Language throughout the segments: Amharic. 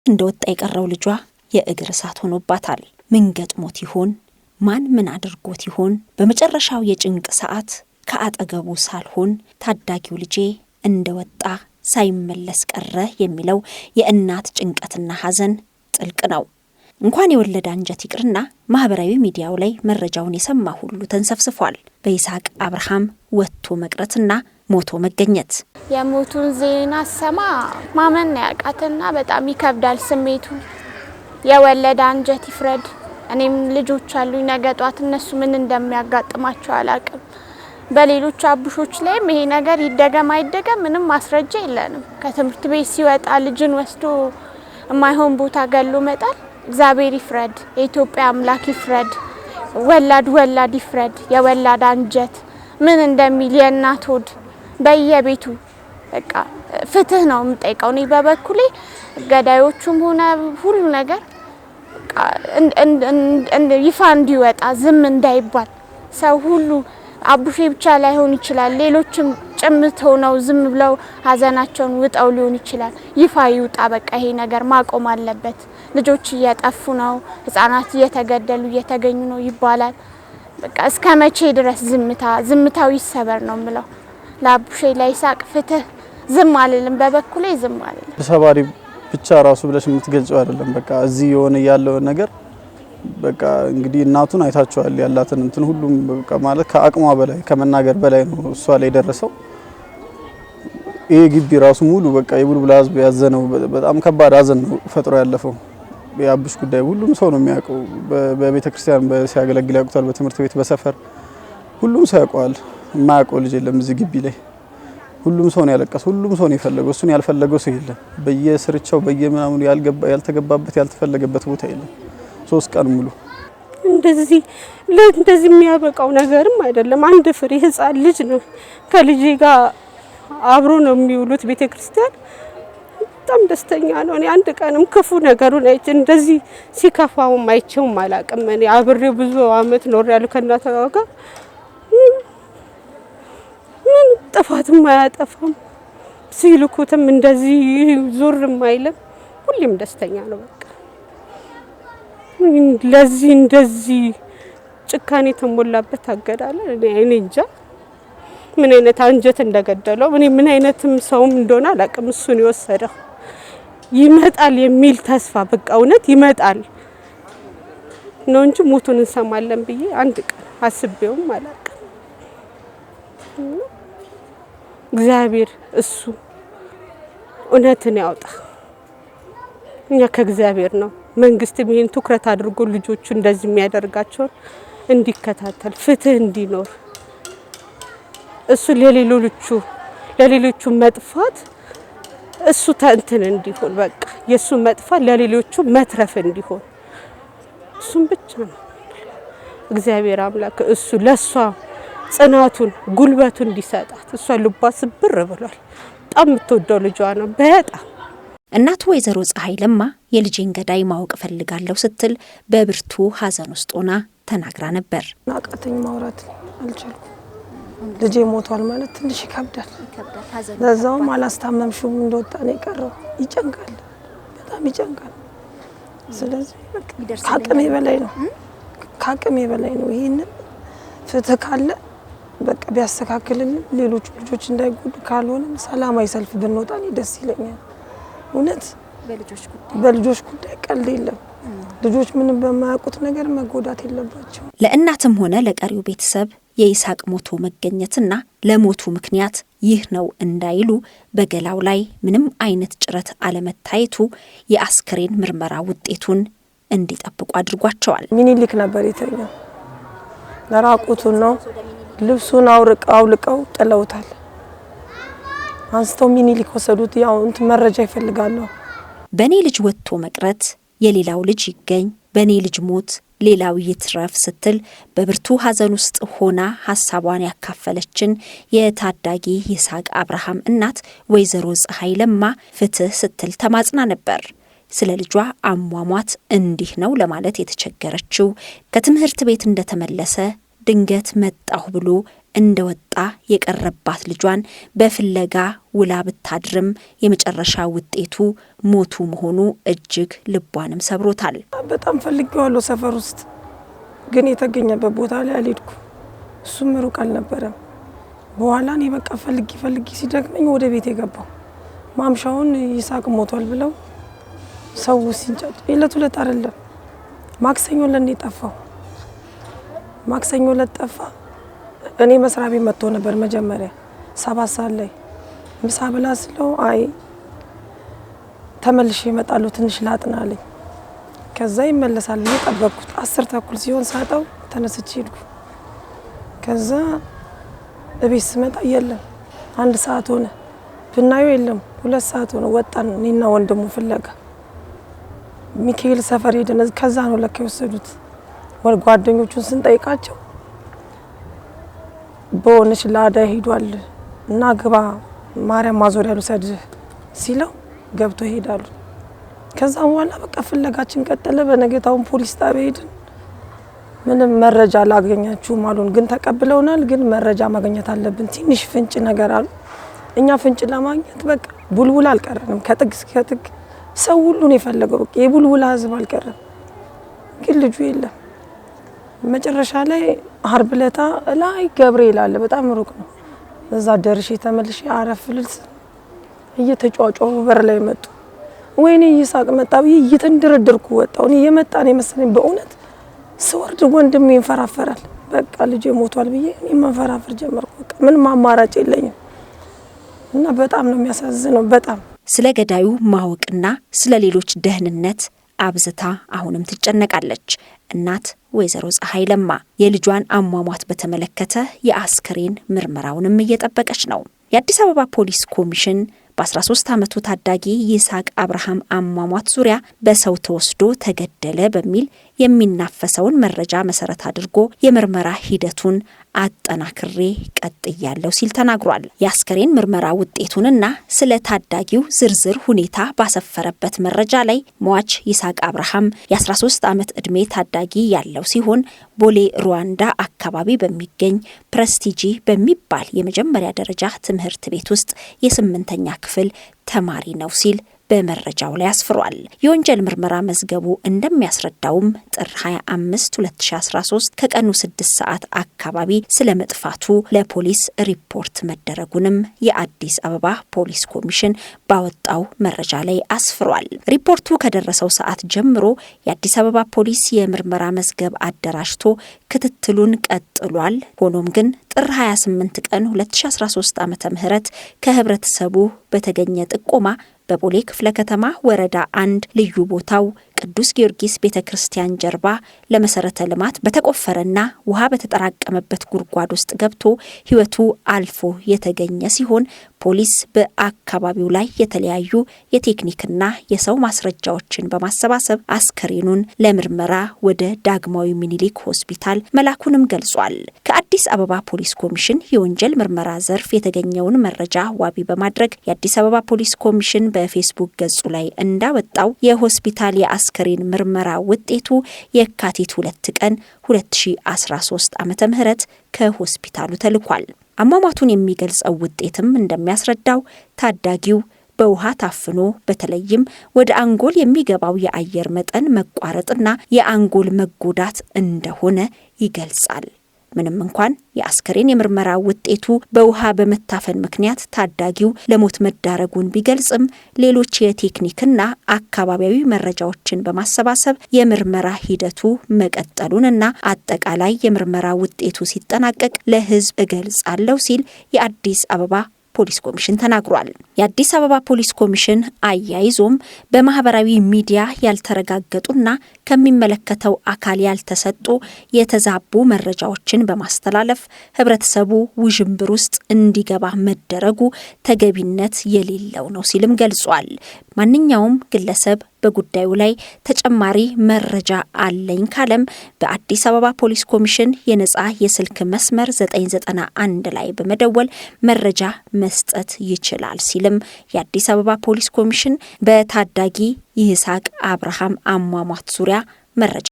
እንደወጣ የቀረው ልጇ የእግር እሳት ሆኖባታል። ምን ገጥሞት ይሆን? ማን ምን አድርጎት ይሆን? በመጨረሻው የጭንቅ ሰዓት ከአጠገቡ ሳልሆን ታዳጊው ልጄ እንደወጣ ሳይመለስ ቀረ የሚለው የእናት ጭንቀትና ሐዘን ጥልቅ ነው። እንኳን የወለደ አንጀት ይቅርና ማህበራዊ ሚዲያው ላይ መረጃውን የሰማ ሁሉ ተንሰፍስፏል። በይስሐቅ አብርሃም ወጥቶ መቅረትና ሞቶ መገኘት። የሞቱን ዜና ሰማ ማመን ያቃተና በጣም ይከብዳል ስሜቱ። የወለደ አንጀት ይፍረድ። እኔም ልጆች አሉኝ፣ ነገ ጧት እነሱ ምን እንደሚያጋጥማቸው አላቅም። በሌሎች አቡሾች ላይም ይሄ ነገር ይደገም አይደገም ምንም ማስረጃ የለንም። ከትምህርት ቤት ሲወጣ ልጅን ወስዶ የማይሆን ቦታ ገሎ መጣል እግዚአብሔር ይፍረድ። የኢትዮጵያ አምላክ ይፍረድ። ወላድ ይፍረድ። የወላድ አንጀት ምን እንደሚል የእናት ሆድ በየቤቱ በቃ ፍትህ ነው የምጠይቀው። እኔ በበኩሌ ገዳዮቹም ሆነ ሁሉ ነገር ይፋ እንዲወጣ ዝም እንዳይባል ሰው ሁሉ አቡሼ ብቻ ላይሆን ይችላል፣ ሌሎችም ጭምት ሆነው ዝም ብለው ሀዘናቸውን ውጠው ሊሆን ይችላል። ይፋ ይውጣ። በቃ ይሄ ነገር ማቆም አለበት። ልጆች እየጠፉ ነው፣ ህፃናት እየተገደሉ እየተገኙ ነው ይባላል። በቃ እስከ መቼ ድረስ ዝምታው ይሰበር ነው የምለው። ለአቡሼ ለይስሐቅ ፍትህ ዝም አልልም፣ በበኩሌ ዝም አልልም። ተሰባሪ ብቻ ራሱ ብለሽ የምትገልጸው አይደለም። በቃ እዚህ የሆነ ያለው ነገር በቃ እንግዲህ እናቱን አይታችኋል። ያላትን እንትን ሁሉም በቃ ማለት ከአቅሟ በላይ ከመናገር በላይ ነው እሷ ላይ ደረሰው። ይሄ ግቢ ራሱ ሙሉ በቃ የቡልቡላ ህዝብ ያዘነው በጣም ከባድ ሀዘን ነው ፈጥሮ ያለፈው። የአቡሽ ጉዳይ ሁሉም ሰው ነው የሚያውቀው። በቤተ ክርስቲያን ሲያገለግል ያውቁታል፣ በትምህርት ቤት በሰፈር ሁሉም ሰው ያውቀዋል። የማያውቀው ልጅ የለም እዚህ ግቢ ላይ። ሁሉም ሰው ነው ያለቀሰው፣ ሁሉም ሰው ነው የፈለገው። እሱን ያልፈለገው ሰው የለም። በየስርቻው በየምናምኑ ያልተገባበት ያልተፈለገበት ቦታ የለም። 3 ቀን ሙሉ እንደዚህ የሚያበቃው ነገርም አይደለም። አንድ ፍሬ ህፃን ልጅ ነው። ከልጄ ጋር አብሮ ነው የሚውሉት ቤተክርስቲያን። በጣም ደስተኛ ነው። እኔ አንድ ቀንም ክፉ ነገሩን አይቼ እንደዚህ ሲከፋውም አይቼውም አላውቅም። እኔ አብሬው ብዙ አመት ኖሬያለሁ ከእናቷ ጋር። ምን ጥፋትም አያጠፋም። ሲልኩትም እንደዚህ ዞርም አይልም። ሁሌም ደስተኛ ነው። በቃ ለዚህ እንደዚህ ጭካኔ ተሞላበት አገዳለ እኔ እንጃ ምን አይነት አንጀት እንደገደለው እኔ ምን አይነትም ሰውም እንደሆነ አላውቅም። እሱን የወሰደው ይመጣል የሚል ተስፋ በቃ እውነት ይመጣል ነው እንጂ ሞቱን እንሰማለን ብዬ አንድ ቀን አስቤውም አላውቅም። እግዚአብሔር እሱ እውነትን ያውጣ። እኛ ከእግዚአብሔር ነው። መንግስትም ይሄን ትኩረት አድርጎ ልጆቹ እንደዚህ የሚያደርጋቸው እንዲከታተል ፍትህ እንዲኖር እሱ ለሌሎቹ መጥፋት እሱ እንትን እንዲሆን በቃ የሱ መጥፋት ለሌሎቹ መትረፍ እንዲሆን እሱም ብቻ ነው እግዚአብሔር አምላክ እሱ ለሷ ጽናቱን ጉልበቱን እንዲሰጣት። እሷ ልቧ ስብር ብሏል። በጣም የምትወደው ልጇ ነው በጣም። እናቱ ወይዘሮ ፀሐይ ለማ የልጄን ገዳይ ማወቅ ፈልጋለሁ ስትል በብርቱ ሐዘን ውስጥ ሆና ተናግራ ነበር። አቃተኝ፣ ማውራት አልቻልኩም። ልጄ ሞቷል ማለት ትንሽ ይከብዳል። ለዛውም አላስታመምሽም እንደወጣ ነው የቀረው። ይጨንቃል፣ በጣም ይጨንቃል። ስለዚህ ከአቅሜ በላይ ነው። ይሄን ፍትህ ካለ በቃ ቢያስተካክልን ሌሎች ልጆች እንዳይጎዱ፣ ካልሆነ ሰላማዊ ሰልፍ ብንወጣ ደስ ይለኛል። እውነት በልጆች ጉዳይ ቀልድ የለም። ልጆች ምንም በማያውቁት ነገር መጎዳት የለባቸው። ለእናትም ሆነ ለቀሪው ቤተሰብ የይስሐቅ ሞቶ መገኘትና ለሞቱ ምክንያት ይህ ነው እንዳይሉ በገላው ላይ ምንም አይነት ጭረት አለመታየቱ የአስክሬን ምርመራ ውጤቱን እንዲጠብቁ አድርጓቸዋል። ሚኒሊክ ነበር የተኛው። ለራቁቱን ነው ልብሱን አውልቀው ጥለውታል። አንስተው ሚኒሊክ ወሰዱት። ያው መረጃ ይፈልጋሉ። በኔ ልጅ ወጥቶ መቅረት የሌላው ልጅ ይገኝ፣ በኔ ልጅ ሞት ሌላው ይትረፍ ስትል በብርቱ ሐዘን ውስጥ ሆና ሐሳቧን ያካፈለችን የታዳጊ ይስሐቅ አብርሃም እናት ወይዘሮ ፀሐይ ለማ ፍትህ ስትል ተማጽና ነበር። ስለ ልጇ አሟሟት እንዲህ ነው ለማለት የተቸገረችው ከትምህርት ቤት እንደተመለሰ ድንገት መጣሁ ብሎ እንደወጣ የቀረባት ልጇን በፍለጋ ውላ ብታድርም የመጨረሻ ውጤቱ ሞቱ መሆኑ እጅግ ልቧንም ሰብሮታል። በጣም ፈልጌዋለሁ ሰፈር ውስጥ ግን የተገኘበት ቦታ ላይ አልሄድኩ። እሱም ሩቅ አልነበረም። በኋላ እኔ በቃ ፈልጊ ሲደግመኝ ወደ ቤት የገባው ማምሻውን ይሳቅ ሞቷል ብለው ሰው ሲንጫጭ የለት አይደለም ማክሰኞ ለኔ ጠፋው። ማክሰኞ ለጠፋ እኔ መስሪያ ቤት መጥቶ ነበር መጀመሪያ 7 ሰዓት ላይ ምሳ ብላ ስለው አይ ተመልሼ እመጣለሁ ትንሽ ላጥናለኝ። ከዛ ይመለሳል ብዬ ጠበቅኩት። 10 ተኩል ሲሆን ሳጣው ተነስቼ ሄድኩ። ከዛ እቤት ስመጣ የለም 1 ሰዓት ሆነ። ብናየው የለም 2 ሰዓት ሆነ። ወጣን እኔና ወንድሙ ፍለጋ ሚካኤል ሰፈር ሄደን ከዛ ነው ለካ የወሰዱት። ጓደኞቹን ስንጠይቃቸው በሆነች ላዳ ሄዷል እና ግባ ማርያም ማዞሪያ ልውሰድ ሲለው ገብቶ ይሄዳሉ። ከዛ በኋላ በቃ ፍለጋችን ቀጠለ። በነገታውን ፖሊስ ጣቢያ ሄድን። ምንም መረጃ አላገኛችሁም አሉን። ግን ተቀብለውናል። ግን መረጃ ማግኘት አለብን ትንሽ ፍንጭ ነገር አሉ። እኛ ፍንጭ ለማግኘት በቃ ቡልቡላ አልቀረንም። ከጥግ እስከ ጥግ ሰው ሁሉ ነው የፈለገው። በቃ የቡልቡላ ህዝብ አልቀረም። ግን ልጁ የለም። መጨረሻ ላይ አርብ ዕለት ላይ ገብርኤል አለ በጣም ሩቅ ነው። እዛ ደርሼ ተመልሼ አረፍ ልል እየተጫጫው በር ላይ መጡ። ወይኔ ይሳቅ መጣ ብዬ እየተንደረደርኩ ወጣሁ። እኔ የመጣ ነው መሰለኝ። በእውነት ስወርድ ወንድሜ ይንፈራፈራል። በቃ ልጄ ሞቷል ብዬ እኔ መንፈራፈር ጀመርኩ። በቃ ምንም አማራጭ የለኝም እና በጣም ነው የሚያሳዝነው። በጣም ስለ ገዳዩ ማወቅና ስለ ሌሎች ደህንነት አብዝታ አሁንም ትጨነቃለች። እናት ወይዘሮ ፀሐይ ለማ የልጇን አሟሟት በተመለከተ የአስክሬን ምርመራውንም እየጠበቀች ነው። የአዲስ አበባ ፖሊስ ኮሚሽን በ13 ዓመቱ ታዳጊ ይሳቅ አብርሃም አሟሟት ዙሪያ በሰው ተወስዶ ተገደለ በሚል የሚናፈሰውን መረጃ መሰረት አድርጎ የምርመራ ሂደቱን አጠናክሬ ቀጥያለሁ ሲል ተናግሯል። የአስከሬን ምርመራ ውጤቱንና ስለ ታዳጊው ዝርዝር ሁኔታ ባሰፈረበት መረጃ ላይ ሟች ይሳቅ አብርሃም የ13 ዓመት ዕድሜ ታዳጊ ያለው ሲሆን ቦሌ ሩዋንዳ አካባቢ በሚገኝ ፕሬስቲጂ በሚባል የመጀመሪያ ደረጃ ትምህርት ቤት ውስጥ የ8ኛ ክፍል ተማሪ ነው ሲል በመረጃው ላይ አስፍሯል። የወንጀል ምርመራ መዝገቡ እንደሚያስረዳውም ጥር 25 2013 ከቀኑ 6 ሰዓት አካባቢ ስለመጥፋቱ ለፖሊስ ሪፖርት መደረጉንም የአዲስ አበባ ፖሊስ ኮሚሽን ባወጣው መረጃ ላይ አስፍሯል። ሪፖርቱ ከደረሰው ሰዓት ጀምሮ የአዲስ አበባ ፖሊስ የምርመራ መዝገብ አደራጅቶ ክትትሉን ቀጥሏል። ሆኖም ግን ጥር 28 ቀን 2013 ዓ.ም ከህብረተሰቡ በተገኘ ጥቆማ በቦሌ ክፍለ ከተማ ወረዳ 1 ልዩ ቦታው ቅዱስ ጊዮርጊስ ቤተክርስቲያን ጀርባ ለመሰረተ ልማት በተቆፈረና ውሃ በተጠራቀመበት ጉድጓድ ውስጥ ገብቶ ህይወቱ አልፎ የተገኘ ሲሆን ፖሊስ በአካባቢው ላይ የተለያዩ የቴክኒክና የሰው ማስረጃዎችን በማሰባሰብ አስከሬኑን ለምርመራ ወደ ዳግማዊ ሚኒሊክ ሆስፒታል መላኩንም ገልጿል። ከአዲስ አበባ ፖሊስ ኮሚሽን የወንጀል ምርመራ ዘርፍ የተገኘውን መረጃ ዋቢ በማድረግ የአዲስ አበባ ፖሊስ ኮሚሽን በፌስቡክ ገጹ ላይ እንዳወጣው የሆስፒታል የአስከሬን ምርመራ ውጤቱ የካቲት 2 ቀን 2013 ዓ.ም ከሆስፒታሉ ተልኳል። አሟሟቱን የሚገልጸው ውጤትም እንደሚያስረዳው ታዳጊው በውሃ ታፍኖ በተለይም ወደ አንጎል የሚገባው የአየር መጠን መቋረጥና የአንጎል መጎዳት እንደሆነ ይገልጻል። ምንም እንኳን የአስከሬን የምርመራ ውጤቱ በውሃ በመታፈን ምክንያት ታዳጊው ለሞት መዳረጉን ቢገልጽም ሌሎች የቴክኒክና አካባቢያዊ መረጃዎችን በማሰባሰብ የምርመራ ሂደቱ መቀጠሉንና አጠቃላይ የምርመራ ውጤቱ ሲጠናቀቅ ለሕዝብ እገልጻለሁ ሲል የአዲስ አበባ ፖሊስ ኮሚሽን ተናግሯል። የአዲስ አበባ ፖሊስ ኮሚሽን አያይዞም በማህበራዊ ሚዲያ ያልተረጋገጡና ከሚመለከተው አካል ያልተሰጡ የተዛቡ መረጃዎችን በማስተላለፍ ህብረተሰቡ ውዥንብር ውስጥ እንዲገባ መደረጉ ተገቢነት የሌለው ነው ሲልም ገልጿል። ማንኛውም ግለሰብ በጉዳዩ ላይ ተጨማሪ መረጃ አለኝ ካለም በአዲስ አበባ ፖሊስ ኮሚሽን የነጻ የስልክ መስመር 991 ላይ በመደወል መረጃ መስጠት ይችላል ሲልም የአዲስ አበባ ፖሊስ ኮሚሽን በታዳጊ ይሳቅ አብርሃም አሟሟት ዙሪያ መረጃ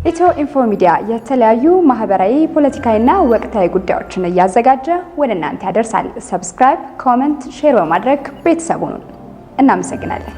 ኢትዮ ኢንፎ ሚዲያ የተለያዩ ማህበራዊ፣ ፖለቲካዊና ወቅታዊ ጉዳዮችን እያዘጋጀ ወደ እናንተ ያደርሳል። ሰብስክራይብ፣ ኮሜንት፣ ሼር በማድረግ ቤተሰቡን እናመሰግናለን።